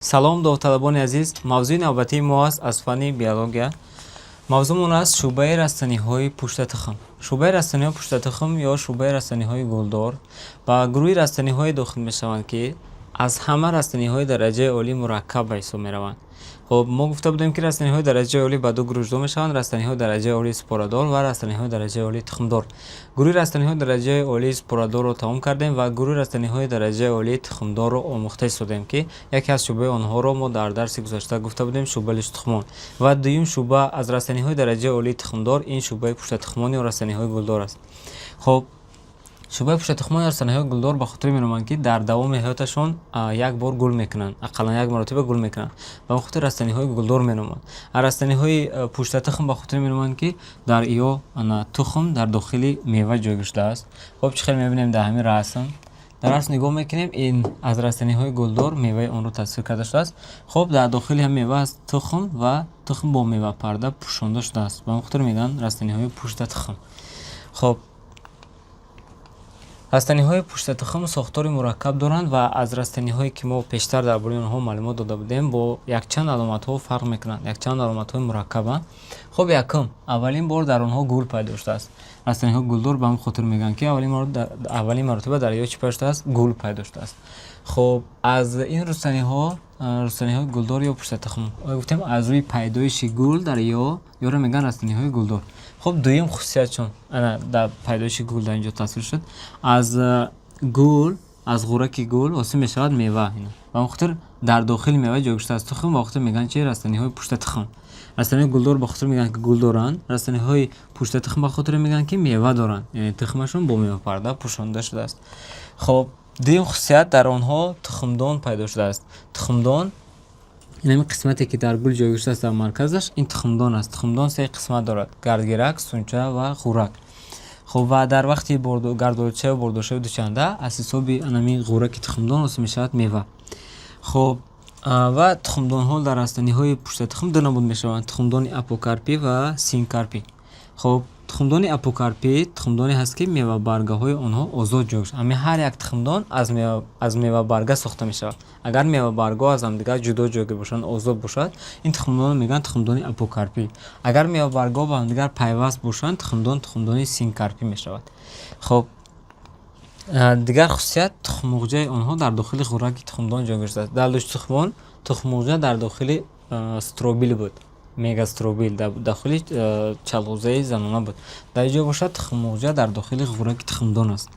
салом довталабони азиз, мавзӯи навбатии мо аст аз фанни биология. мавзӯъмон аст шӯъбаи растаниҳои пуштатухм. шӯъбаи растаниҳои пуштатухм ё шӯъбаи растаниҳои гулдор ба гурӯҳи растаниҳое дохил мешаванд, ки аз ҳама растаниҳои дараҷаи олӣ мураккаб ба ҳисоб мераванд. хоб мо гуфта будем, ки растаниҳои дараҷаи олӣ ба ду гурӯҳ ҷудо мешаванд: растаниҳои дараҷаи олии спорадор ва растаниҳои дараҷаи олии тухмдор. гурӯҳи растаниҳои дараҷаи олии спорадорро тамом кардем ва гурӯҳи растаниҳои дараҷаи олии тухмдорро омӯхта истодем, ки яке аз шӯъбаи онҳоро мо дар дарси гузашта гуфта будем, шӯъбаи лӯчтухмон. ва дуюм шӯъба аз растаниҳои дараҷаи олии тухмдор, ин шӯъбаи пуштатухмон ё растаниҳои гулдор аст. хоб шӯъбаи пуштатухмон ё растаниҳои гулдор ба хотир меноманд, ки дар давоми ҳаёташон як бор гул мекунанд, ақаллан як маротиба гул мекунанд. Ба хотир растаниҳои гулдор меноманд. Растаниҳои пуштатухм ба хотир меноманд, ки дар ё тухм дар дохили мева ҷой доштааст. хоб чӣ хел мебинем дар ҳамин расм. дар расм нигоҳ мекунем, ин аз растаниҳои гулдор меваи онро тасвир карда шудааст. хоб дар дохили ҳамин мева аст тухм ва тухм бо мевапарда пӯшонда шудааст. Ба он хотир мегӯянд растаниҳои пуштатухм. хоб растаниҳои пуштатухм сохтори мураккаб доранд ва аз растаниҳое, ки мо пештар дар бораи онҳо маълумот дода будем, бо якчанд аломатҳо фарқ мекунанд. Якчанд аломатҳои мураккабанд. хоб якум, аввалин бор дар онҳо гул пайдо шудааст. растаниҳои гулдор ба ҳамин хотир мегӯянд, ки аввалин маротиба дар ё чӣ пайдо шудааст? Гул пайдо шудааст. хоб аз ин растаниҳои гулдор ё пуштатухм гуфтем, аз рӯи пайдоиши гул дар ёро мегӯянд растаниҳои гулдор. хоб дуюм хусусиятшон дар пайдоиши гул дар инҷо тасвир шуд. аз гул, аз ғураки гул ҳосил мешавад мева. ба он хотир дар дохили мева ҷойгушта аст тухм, ба хотир мегӯянд чи растаниҳои пуштатухм. растаниҳои гулдор ба хотир мегӯянд, ки гул доранд. растаниҳои пуштатухм ба хотир мегӯянд, ки мева доранд, яъне тухмашон бо мевапарда пӯшонда шудааст. хоб дуюм хусусият, дар онҳо тухмдон пайдо шудааст. тухмдон, ин ҳамин қисмате, ки дар гул ҷойгуштааст дар марказаш, ин тухмдон аст. тухмдон се қисмат дорад: гардгирак, сунча ва ғурак. хоб ва дар вақти гардолича ва бордошави дучанда аз ҳисоби ҳамин ғураки тухмдон ҳосил мешавад мева. хоб ва тухмдонҳо дар растаниҳои пуштатухм ду намуд мешаванд: тухмдони апокарпӣ ва синкарпӣ. хоб тухмдони апокарпӣ тухмдоне ҳаст, ки мевабаргаҳои онҳо озод ҷойгушт. ҳамин ҳар як тухмдон аз мевабарга сохта мешавад. агар мевабаргҳо аз ҳамдигар ҷудо ҷойгир бошанд, озод бошад, ин тухмдонро мегӯянд тухмдони апокарпӣ. агар мевабаргҳо ба ҳамдигар пайваст бошанд, тухмдони синкарпӣ мешавад. хоб дигар хусусият, тухммурғҷаи онҳо дар дохили ғураки тухмдон ҷой доштааст. дар лӯчтухмон тухммурғҷа дар дохили стробил буд, мегастробил дар дохили чалғузаи занона буд. дар инҷо бошад тухммурғҷа дар дохили ғураки тухмдон аст,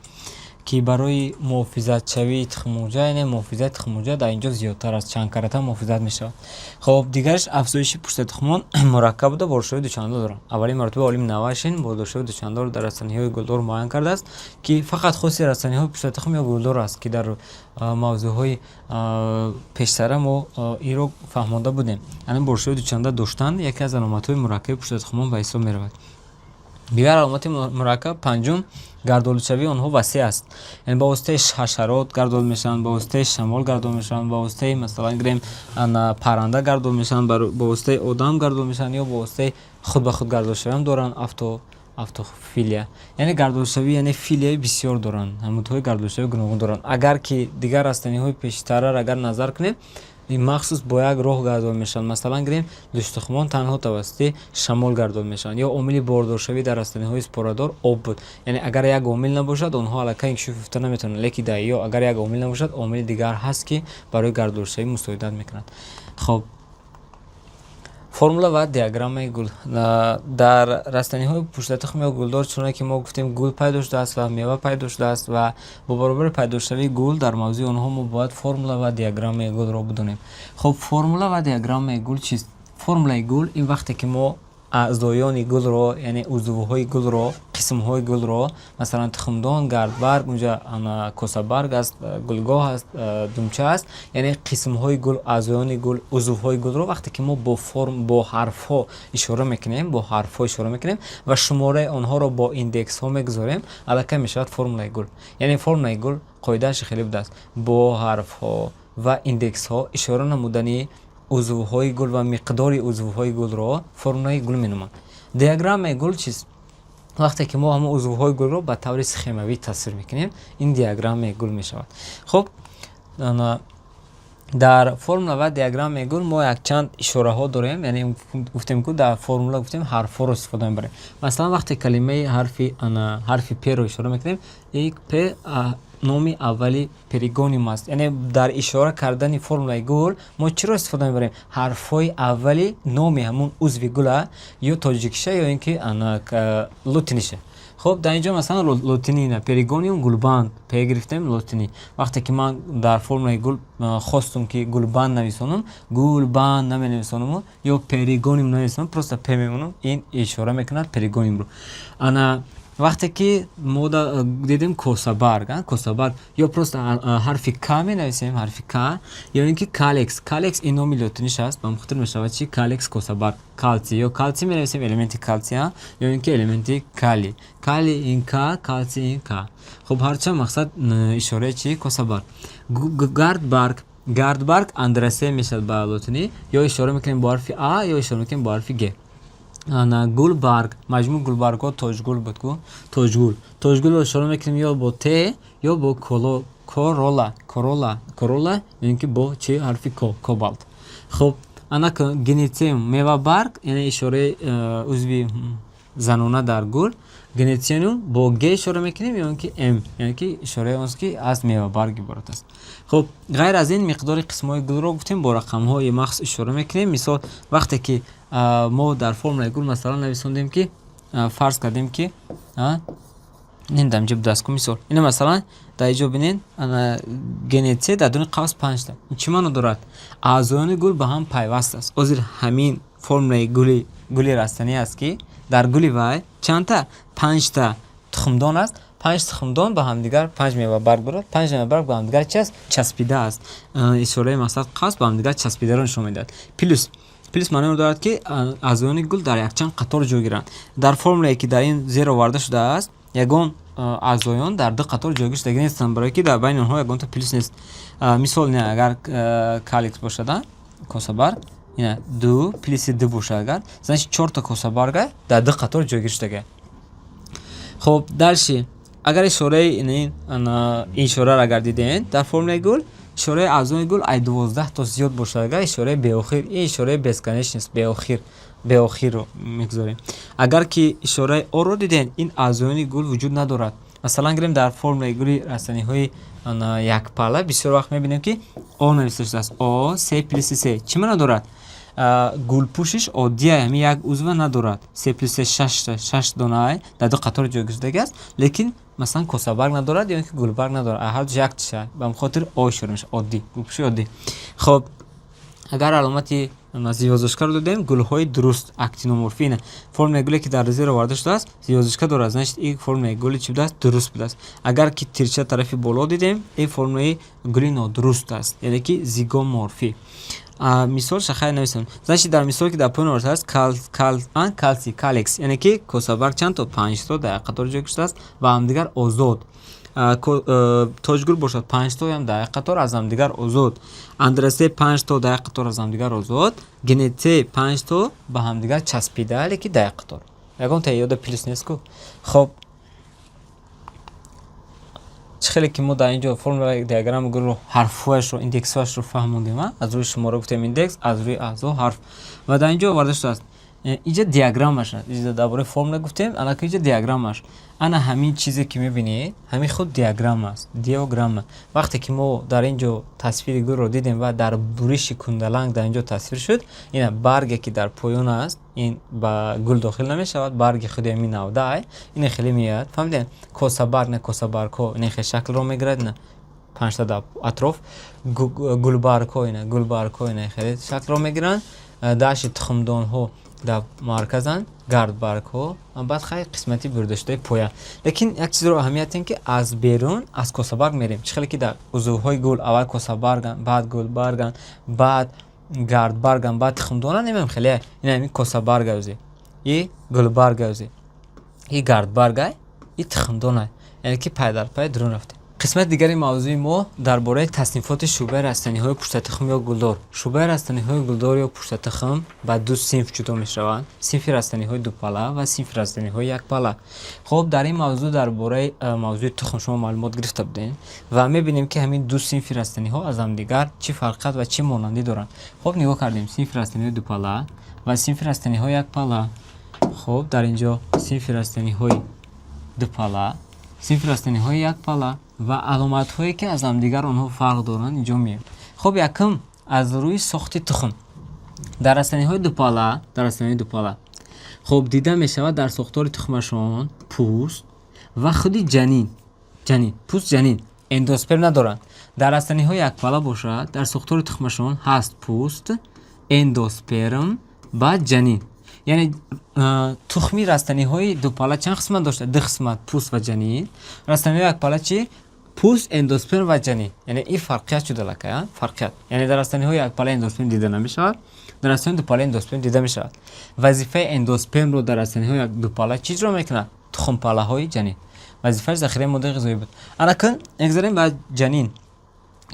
ки барои муҳофизатшавии тухммурғҷа, яъне муҳофизати тухммурғҷа дар инҷо зиёдтар аст, чандкаратар муҳофизат мешавад. хоб дигараш, афзоиши пуштатухмон мураккаб буда бордошавии дучандор доранд. аввалин маротиба олим Навашин бордошавии дучандор дар растаниҳои гулдор муайян кардааст, ки фақат хоси растаниҳои пуштатухм ё гулдор аст, ки дар мавзӯъҳои пештара мо инро фаҳмонда будем. яъне бордошавии дучанда доштан яке аз аломатҳои мураккаби пуштатухмон ба ҳисоб меравад. дигар аломати мураккаб, панҷум, гардоличавии онҳо васеъ аст. яъне ба воситаи ҳашарот гардол мешаванд, ба воситаи шамол гардол мешаванд, ба воситаи масалан гирем парранда гардол мешаванд, ба воситаи одам гардол мешаванд, ё ба воситаи худ ба худ гардолшавиам доранд, автофилия. яъне гардолшавӣ, яъне филияи бисёр доранд, намудҳои гардолшавии гуногун доранд. агар ки дигар растаниҳои пештарро агар назар кунем, махсус бо як роҳ гардол мешаванд. масалан гирем лӯчтухмон танҳо тавассути шамол гардол мешаванд. ё омили бордоршавӣ дар растаниҳои спорадор об буд, яъне агар як омил набошад, онҳо аллакай инкишоф ёфта наметавонанд. лекин дар ё агар як омил набошад, омили дигар ҳаст, ки барои гардолшавӣ мусоидат мекунад. хоб формула ва диаграммаи гул. дар растаниҳои пуштатухм ё гулдор, чуноне ки мо гуфтем, гул пайдо шудааст ва мева пайдо шудааст ва бо баробари пайдошавии гул дар мавзӯи онҳо мо бояд формула ва диаграммаи гулро бидонем. хоб формула ва диаграммаи гул чист? формулаи гул ин вақте ки мо аъзоёни гулро, яъне узвҳои гулро, қисмҳои гулро, масалан тухмдон, гардбарг, унҷа косабарг аст, гулгоҳ аст, думча аст, яъне қисмҳои гул, аъзоёни гул, узвҳои гулро вақте ки мо бо ҳарфҳо ишора мекунем, ва шумораи онҳоро бо индексҳо мегузорем, аллакай мешавад формулаи гул. яъне формулаи гул қоидааши хеле буд аст: бо ҳарфҳо ва индексҳо ишора намудани узвҳои гул ва миқдори узвҳои гулро формулаи гул меноманд. диаграммаи гул чист? вақте ки мо ҳамон узвҳои гулро ба таври схемавӣ тасвир мекунем, ин диаграммаи гул мешавад. хоб дар формула ва диаграмм мегӯн мо якчанд ишораҳо дорем, яъне гуфтем ки дар формула гуфтем ҳарфҳоро истифода мебарем. Масалан вақте калимаи ҳарфи перо ишора мекунем, ин п номи аввали перигониум аст, яъне дар ишора кардани формулаи гул мо чиро истифода мебарем? Ҳарфҳои аввали номи ҳамун узви гула ё тоҷикиша ё ин ки лутиниша. خب در اینجا مثلا لاتینی نه پریگونیوم گلبند پی گرفتیم لاتینی. وقتی که من در فرمول گل خواستم که گلبند نویسونم گلبند نمی‌نویسونم یا پریگونیوم نویسونم پروستا پی میمونم این اشاره میکند پریگونیوم رو. انا وقتی که ما دیدیم کوسابرگ یا پروستا حرف ک می‌نویسیم حرف ک یا اینکه کالکس این نام لاتینیش است با مخاطر میشود چی کالکس کوسابرگ کالسی یا کالسی می‌نویسیم الیمنت کالسی یا اینکه الیمنت کالی این کا کالسی این کا. خب هرچند مقصد اشاره چی کوسابرگ. گاردبرگ اندرسه میشد با لاتینی یا اشاره میکنیم با حرف ا یا اشاره میکنیم با حرف گ. انا گلبرگ مجموع گلبرگ‌ها توجگل بود کو توجگل رو اشاره میکنیم یا با ت یا با کورولا اینکه با چه حرفی کوبالت. خب انا گنیتیم میوه برگ یعنی اشاره عضوی زنونه در گل گنیتیونو با گ اشاره میکنیم یا اینکه ام یعنی که اشاره است که از میوه برگ عبارت است. خب غیر از این مقدار قسم‌های گل رو گفتیم با رقم‌های مخصوص اشاره میکنیم. مثال وقتی که ما در فرمول گل مثلا نویسوندیم که فرض کردیم که نمیدونم جب دست کنم مثال اینا مثلا در اینجا ببینید گنیته در دون قوس 5 تا چی معنی دارد؟ اعضایان گل به هم پیوست است. از همین فرمول گلی رستنی است که در گلی وای چند تا 5 تا تخمدان است. 5 تخمدان با هم دیگر 5 میوه برگ دارد. 5 میوه برگ با هم دیگر چسبیده است. اشاره مثلا قوس با هم دیگر چسبیده را نشون میدهد. پلیس معنی دارد که اعضایان گل در یکچند قطار جای گیرند. در فرمولی که در این زیر آورده شده است یگان اعضایان در دو قطار جای گرفته نیستند برای که در بین آنها یگان تا پلیس نیست. مثال نه اگر کالکس باشد کوسابرگ اینا دو پلیس دو باشه اگر значит 4 تا کوسابرگ در دو قطار جای گرفته. خب درشی اگر اشاره این اشاره را اگر دیدین در فرمول گل اشاره اعضای گل ای 12 تا زیاد باشه اگر اشاره به آخر این اشاره بسکنش نیست به آخر رو میگذاریم. اگر که اشاره او رو دیدین این اعضایان گل وجود ندارد. مثلا گریم در فرمول گل رستنی های یک پله بسیار وقت میبینیم که او نوشته شده است او 3 پلیس 3 چی معنی دارد؟ گل پوشش عادیه همی یک عضو ندارد 3 پلیس 6 دانه در دو قطار جای گذاشته است لیکن مثلا کوسابرگ ندارد یا اینکه گلبرگ ندارد هر دو یک چیه به خاطر او شروع میشه عادی گل پوشش عادی. خب اگر علامتی زیوازشکا رو دادیم گل‌های درست اکتینومورفی فرم گلی که در زیر آورده شده است زیوازشکا داره значит این فرم گلی چی بوده است درست بوده است. اگر که تیرچه طرفی بالا دیدیم این فرم گلی نادرست است یعنی که زیگومورفی. مثال شخصی نویسیم значит در مثال که در پایین آورده است کالسی کالکس یعنی که کوسابرگ چند تا 5 تا در قطار جای گذاشته است و هم دیگر آزاد. توجگل باشد 5 تا هم در قطار از هم دیگر آزاد. اندرسه 5 تا در قطار از هم دیگر آزاد. گنیته 5 تا به هم دیگر چسبیده ولی که در قطار یکم تعداد پلیس نیست کو. خب خیلی که ما در اینجا فرمول دیاگرام گل رو حرفش رو ایندکسش رو فهموندیم از روی شماره گفتیم ایندکس از روی اعضا حرف و در اینجا آورده شده است اینجا دیاگرامش است. اینجا درباره فرمول گفتیم الان که اینجا دیاگرامش انا همین چیزی که می‌بینید همین خود دیاگرام است. دیاگرام وقتی که ما در اینجا تصویر گل رو دیدیم و در بریش کندلنگ در اینجا تصویر شد اینا برگی که در پایان است این با گل داخل نمی‌شود برگ خود همین نوده این خیلی میاد فهمیدین کوسابرگ نه کوسابرگ‌ها این خیلی شکل رو میگیرد نه 5 تا اطراف گلبرگ‌ها اینا خیلی شکل رو میگیرن داش تخمدان‌ها در مرکزن گاردبرگ ها بعد خیلی قسمتی برداشته پویا. لیکن یک چیز رو اهمیت این که از بیرون از کوسابرگ میریم چخیلی که در عضوهای گل اول کوسابرگن بعد گلبرگن بعد گاردبرگن بعد تخمدانن نمیم خیلی این همین کوسابرگ اوزی این گلبرگ اوزی این گاردبرگ این تخمدانه یعنی که پای در پای درون رفته қисмати дигари мавзӯи мо дар бораи таснифоти шӯъбаи растаниҳои пуштатухм ё гулдор. Шӯъбаи растаниҳои гулдор ё пуштатухм ба ду синф ҷудо мешаванд. Синфи растаниҳои дупалла ва синфи растаниҳои якпалла. Хоб дар ин мавзӯъ дар бораи мавзӯи тухм шумо маълумот гирифта будем ва мебинем ки ҳамин ду синфи растаниҳо аз ҳамдигар чӣ фарқият ва чӣ монандӣ доранд. Хоб нигоҳ кардем синфи растаниҳои дупалла ва синфи растаниҳои якпалла. хоб дар инҷо синфи растаниҳои дупалла, синфи растаниҳои якпалла ва аломатҳое ки аз ҳамдигар онҳо фарқ доранд инҷо меем. Хоб якум аз рӯи сохти тухм. Дар растаниҳои дупалла хоб дида мешавад дар сохтори тухмашон пӯст ва худи ҷанин эндосперм надоранд. Дар растаниҳои якпалла бошад дар сохтори тухмашон ҳаст пӯст, эндосперм ба ҷанин. Яъне тухми растаниҳои дупалла чанд қисмат дошта? Ду қисмат, пӯст ва ҷанин. Растаниҳои якпалла чӣ? Пӯст, эндосперм ва ҷанин. Яъне ин фарқият шуда лака, фарқият. Яъне дар растаниҳои якпалла эндосперм дида намешавад, дар растаниҳои дупалла эндосперм дида мешавад. Вазифаи эндоспермро дар растаниҳои дупалла чӣ иҷро мекунад? Тухмпаллаҳои ҷанин. Вазифааш захираи моддаи ғизоӣ буд. Анакун мегзарем ба ҷанин.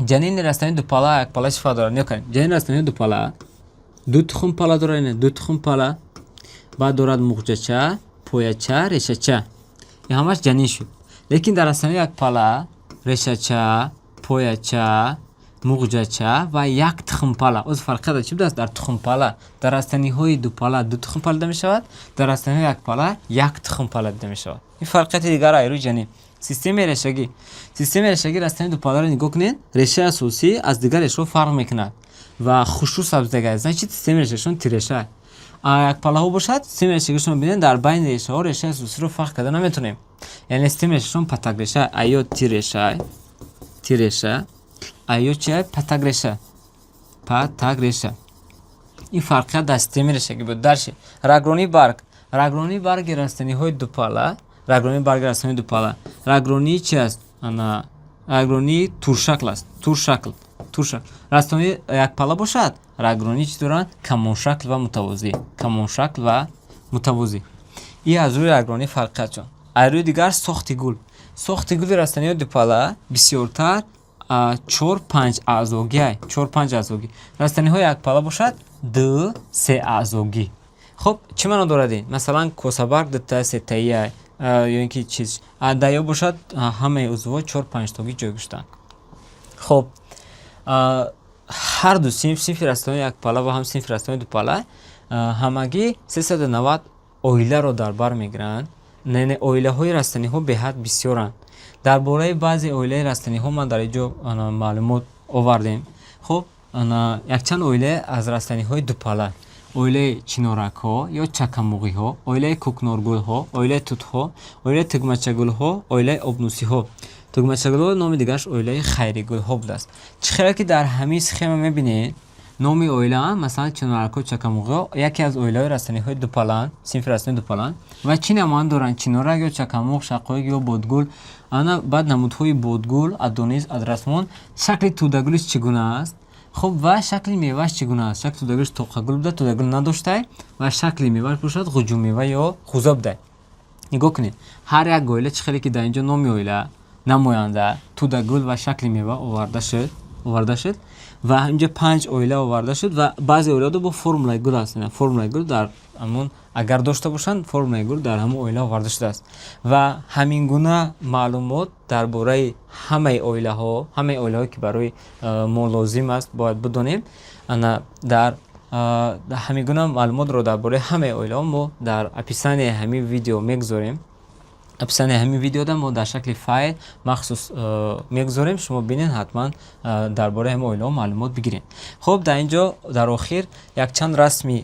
Ҷанини растаниҳои дупалла якпалла чӣ фарқ дорад? Нигоҳ кунед. Ҷанини растаниҳои дупалла ду тухмпалла дорад, ду тухмпалла. Баъд дорад муғҷача, пояча, решача. Ин ҳамаш ҷанин шуд. Лекин дар растаниҳои якпалла решача, пояча, муғҷача ва як тухмпалла. Оз фарқият чӣ будааст? Дар тухмпалла дар растаниҳои дупалла ду тухмпалла дида мешавад, дар растаниҳои якпалла як тухмпалла дида мешавад. Ин фарқияти дигар айрӯи ҷанин. Системаи решагӣ растаниҳои дупалларо нигоҳ кунед. Решаи асосӣ аз дигар решаҳо фарқ мекунад ва хушрӯ сабздага. Значит системаи решагишон тиреша. Якпаллаҳо бошад, системаи решагишон бинед дар байни решаҳо решаи асосиро фарқ карда наметонем. Яъне системаи решагишон патакреша, айё тиреша, айё чи патакреша. Ин фарқият дар системаи решагӣ буд. Дарши рагронии барги растаниҳои дупалла, рагронии чи аст? Рагронии туршакл аст. Туршакл. Растаниҳои якпалла бошад, рагронии чӣ доранд? Камоншакл ва мутавозӣ. Ин аз рӯи рагронӣ фарқиятшон. Айрӯи дигар сохти гули растаниҳои дупалла бисёртар 4-5 аъзогӣ. Растаниҳои якпалла бошад 2-3 аъзогӣ. Хоб чӣ маъно дорад ин? Масалан косабарг 2-та, 3-таия ё ин ки чиз дайё бошад ҳамаи узвҳо 4-5 тагӣ ҷойгиштанд. Хоб ҳар ду синфи растаниҳои якпалла ва ҳам синфи растаниҳои дупалла ҳамагӣ 390 оиларо дар бар мегиранд. Оилаҳои растаниҳо беҳад бисёранд. Дар бораи баъзе оилаи растаниҳо ман дар инҷо маълумот овардем. Хоб якчанд оила аз растаниҳои дупалла: оилаи чиноракҳо ё чакамуғиҳо, оилаи кӯкноргулҳо, оилаи тутҳо, оилаи тугмачагулҳо, оилаи обнусиҳо. Тугмачагулҳо номи дигараш оилаи хайригулҳо будааст. Чӣ хеле ки дар ҳамин схема мебинед номи оилаан, масалан чиноракҳо, чакамуғиҳо яке аз оилаҳои растаниҳои дупаллаанд, синфи растаниҳои дупаллаанд ва чӣ намоянд доранд? Чинорак ё чакамуғ, шақоиқ ё бодгул. Баъд намудҳои бодгул, адонис, адрасмон. Шакли тӯдагулиш чӣ гуна аст? Хоб ва шакли меваш чӣ гуна аст? Шакли тӯдагулиш тоқагул буда, тӯдагул надоштай ва шакли меваш бошад ғуҷумева ё хӯза будай. Нигоҳ кунед, ҳар як оила чӣ хеле ки дар инҷо номи оила, намоянда, тӯдагул ва шакли мева оварда шуд ва инҷо 5 оила оварда шуд ва баъзе оилаҳо бо формулаи гул аст. Формулаи гул дар ҳамон агар дошта бошанд, формулаи гул дар ҳамон оила оварда шудааст. Ва ҳамин гуна маълумот дар бораи ҳамаи оилаҳое ки барои мо лозим аст бояд бидонем. Дар ҳамин гуна маълумотро дар бораи ҳамаи оилаҳо мо дар описанияи ҳамин видео мегзорем. Описанияи ҳамин видеода мо дар шакли файл махсус мегзорем. Шумо бинед, ҳатман дар бораи ҳамаи оилаҳо маълумот бигиред. Хоб дар инҷо дар охир якчанд расми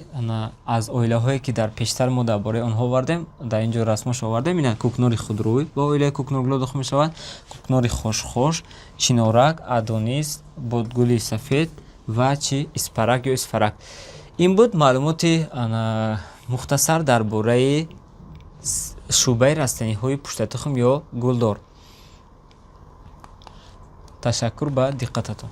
аз оилаҳое ки дар пештар мо дар бораи онҳо овардем, дар инҷо расмошо овардем. Ина кӯкнори худрӯй ба оилаи кӯкноргулҳо дохил мешавад, кӯкнори хошхош, чинорак, адонис, бодгули сафед ва чи испарак ё исфарак. Ин буд маълумоти мухтасар дар бораи шӯъбаи растаниҳои пуштатухм ё гулдор. Ташаккур ба диққататон.